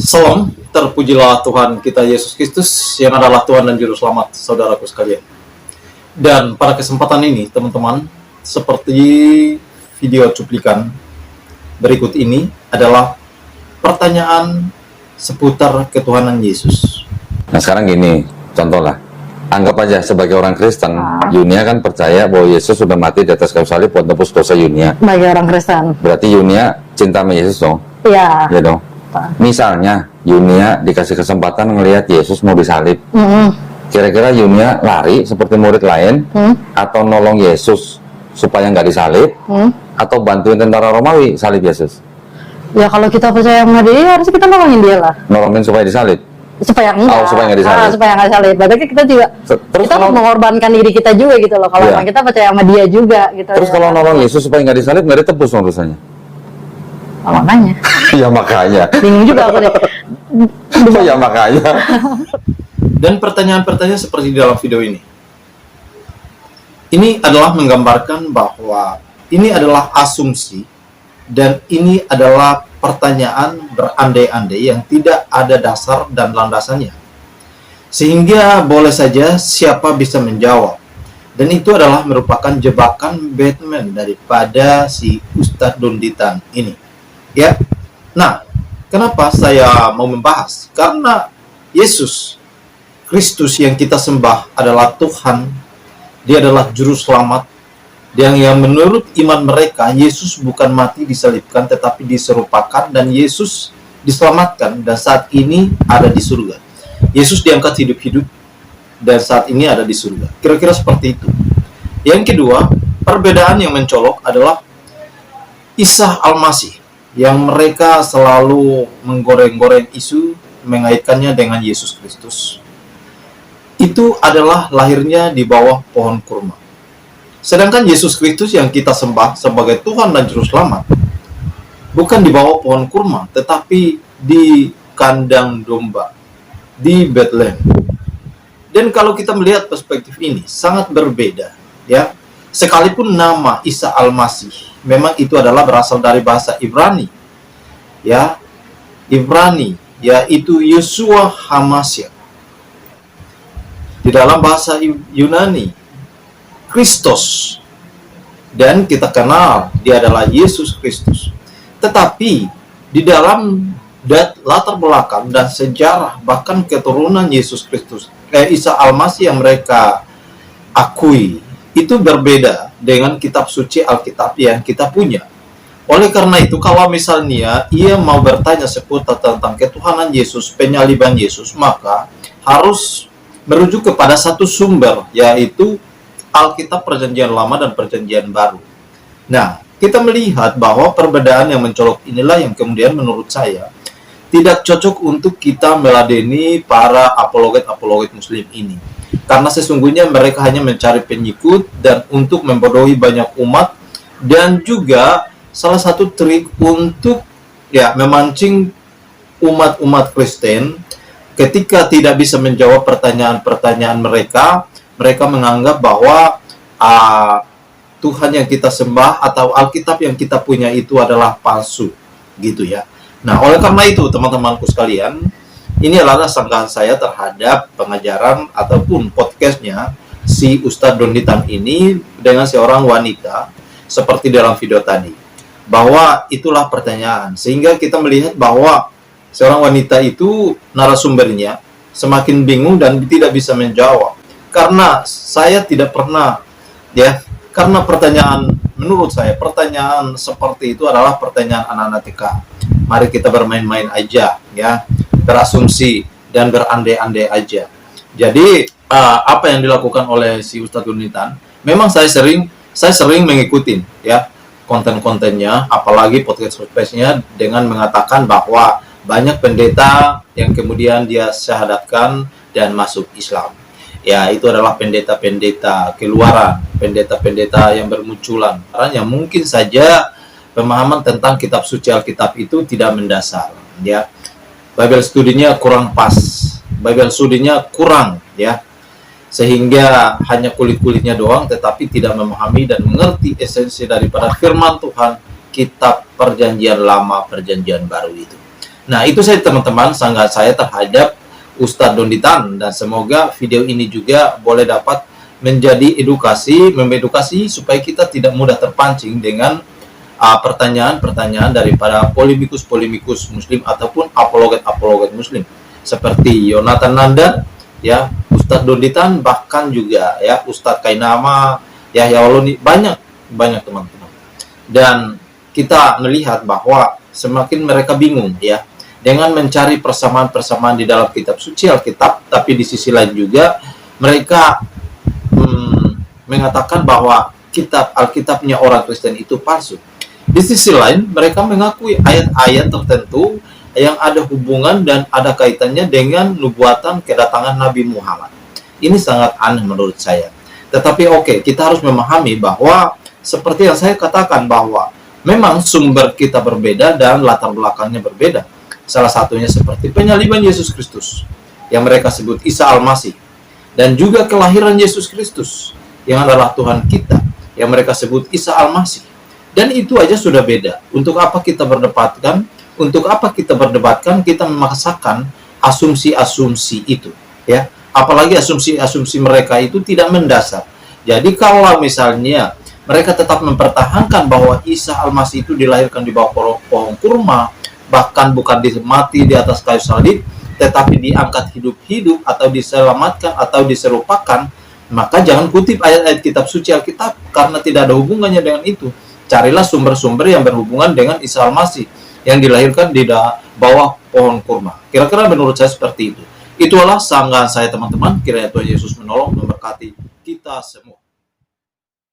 Salam, terpujilah Tuhan kita Yesus Kristus yang adalah Tuhan dan Juru Selamat saudaraku sekalian. Dan pada kesempatan ini teman-teman, seperti video cuplikan berikut ini adalah pertanyaan seputar ketuhanan Yesus. Nah sekarang gini, contoh lah, anggap aja sebagai orang Kristen, Yunia kan percaya bahwa Yesus sudah mati di atas kayu salib buat tebus dosa Yunia. Bagi orang Kristen. Berarti Yunia cinta sama Yesus dong? Iya. Iya dong. Misalnya Yunia dikasih kesempatan ngelihat Yesus mau disalib, kira-kira Yunia lari seperti murid lain, atau nolong Yesus supaya nggak disalib, atau bantuin tentara Romawi salib Yesus? Ya kalau kita percaya sama dia, harus kita nolongin dia lah. Nolongin supaya disalib? Supaya enggak. Oh, supaya nggak disalib. Supaya nggak disalib. Berarti kita juga, Terus kita kalau, mengorbankan diri kita juga gitu loh. Kalau Iya. emang kita percaya sama dia juga gitu. terus ya. kalau nolong Yesus supaya nggak disalib, nggak ditebus dong dosanya? Oh, makanya. Ya makanya. Bingung juga aku deh. Ya makanya. Dan pertanyaan-pertanyaan seperti dalam video ini. Ini adalah menggambarkan bahwa ini adalah asumsi dan ini adalah pertanyaan berandai-andai yang tidak ada dasar dan landasannya. Sehingga boleh saja siapa bisa menjawab. Dan itu adalah merupakan jebakan Batman daripada si Ustadz Donditan ini. Ya. Nah, kenapa saya mau membahas? Karena Yesus Kristus yang kita sembah adalah Tuhan. Dia adalah juru selamat. Yang menurut iman mereka, Yesus bukan mati disalibkan, tetapi diserupakan, dan Yesus diselamatkan, dan saat ini ada di surga. Yesus diangkat hidup-hidup, dan saat ini ada di surga. Kira-kira seperti itu. Yang kedua, perbedaan yang mencolok adalah Isa Al-Masih, yang mereka selalu menggoreng-goreng isu, mengaitkannya dengan Yesus Kristus. Itu adalah lahirnya di bawah pohon kurma. Sedangkan Yesus Kristus yang kita sembah sebagai Tuhan dan Juru Selamat bukan di bawah pohon kurma, tetapi di kandang domba di Bethlehem. Dan kalau kita melihat perspektif ini sangat berbeda, ya. Sekalipun nama Isa Al-Masih memang itu adalah berasal dari bahasa Ibrani, ya, Ibrani, yaitu Yeshua HaMashiach. Di dalam bahasa Yunani, Kristus, dan kita kenal dia adalah Yesus Kristus. Tetapi di dalam latar belakang dan sejarah bahkan keturunan Yesus Kristus, Isa Al-Masih yang mereka akui, itu berbeda dengan kitab suci Alkitab yang kita punya. Oleh karena itu, kalau misalnya ia mau bertanya seputar tentang ketuhanan Yesus, penyaliban Yesus, maka harus merujuk kepada satu sumber, yaitu Alkitab Perjanjian Lama dan Perjanjian Baru. Nah, kita melihat bahwa perbedaan yang mencolok inilah yang kemudian menurut saya tidak cocok untuk kita meladeni para apologet-apologet Muslim ini. Karena sesungguhnya mereka hanya mencari pengikut dan untuk membodohi banyak umat, dan juga salah satu trik untuk memancing umat-umat Kristen ketika tidak bisa menjawab pertanyaan-pertanyaan mereka. Mereka menganggap bahwa Tuhan yang kita sembah atau Alkitab yang kita punya itu adalah palsu, gitu ya. Nah, oleh karena itu teman-temanku sekalian, ini adalah sanggahan saya terhadap pengajaran ataupun podcastnya si Ustadz Donditan ini dengan seorang wanita seperti dalam video tadi. Bahwa itulah pertanyaan. Sehingga kita melihat bahwa seorang wanita itu narasumbernya semakin bingung dan tidak bisa menjawab. Karena saya tidak pernah, karena pertanyaan, menurut saya, pertanyaan seperti itu adalah pertanyaan anak-anak TK. Mari kita bermain-main aja, ya, berasumsi dan berandai-andai aja. Jadi apa yang dilakukan oleh si Ustadz Donditan, memang saya sering mengikuti, ya, konten-kontennya, apalagi podcast-podcastnya, dengan mengatakan bahwa banyak pendeta yang kemudian dia syahadatkan dan masuk Islam. Ya, itu adalah pendeta-pendeta keluaran, pendeta-pendeta yang bermunculan, yang mungkin saja pemahaman tentang kitab suci Alkitab itu tidak mendasar, ya. Bible studinya kurang pas, Bible studinya kurang, ya. Sehingga hanya kulit-kulitnya doang, tetapi tidak memahami dan mengerti esensi daripada firman Tuhan, kitab Perjanjian Lama, Perjanjian Baru itu. Nah, itu saya teman-teman sangat saya terhadap Ustadz Donditan, dan semoga video ini juga boleh dapat menjadi mengedukasi supaya kita tidak mudah terpancing dengan pertanyaan-pertanyaan daripada polemikus-polemikus muslim ataupun apologet-apologet muslim seperti Yonatan Nanda, ya, Ustadz Donditan, bahkan juga ya Ustadz Kainama, ya Waloni, banyak teman-teman. Dan kita melihat bahwa semakin mereka bingung ya dengan mencari persamaan-persamaan di dalam kitab suci Alkitab, tapi di sisi lain juga mereka mengatakan bahwa kitab Alkitabnya orang Kristen itu palsu. Di sisi lain mereka mengakui ayat-ayat tertentu yang ada hubungan dan ada kaitannya dengan nubuatan kedatangan Nabi Muhammad. Ini sangat aneh menurut saya. Tetapi kita harus memahami bahwa seperti yang saya katakan bahwa memang sumber kita berbeda dan latar belakangnya berbeda. Salah satunya seperti penyaliban Yesus Kristus yang mereka sebut Isa Al-Masih, dan juga kelahiran Yesus Kristus yang adalah Tuhan kita yang mereka sebut Isa Al-Masih. Dan itu aja sudah beda. Untuk apa kita berdebatkan? Untuk apa kita berdebatkan? Kita memaksakan asumsi-asumsi itu, ya. Apalagi asumsi-asumsi mereka itu tidak mendasar. Jadi kalau misalnya mereka tetap mempertahankan bahwa Isa Al-Masih itu dilahirkan di bawah pohon kurma, bahkan bukan mati di atas kayu salib, tetapi diangkat hidup-hidup atau diselamatkan atau diserupakan, maka jangan kutip ayat-ayat kitab suci Alkitab karena tidak ada hubungannya dengan itu. Carilah sumber-sumber yang berhubungan dengan Isa Al-Masih yang dilahirkan di bawah pohon kurma. Kira-kira menurut saya seperti itu. Itulah sanggahan saya teman-teman. Kiranya Tuhan Yesus menolong, memberkati kita semua.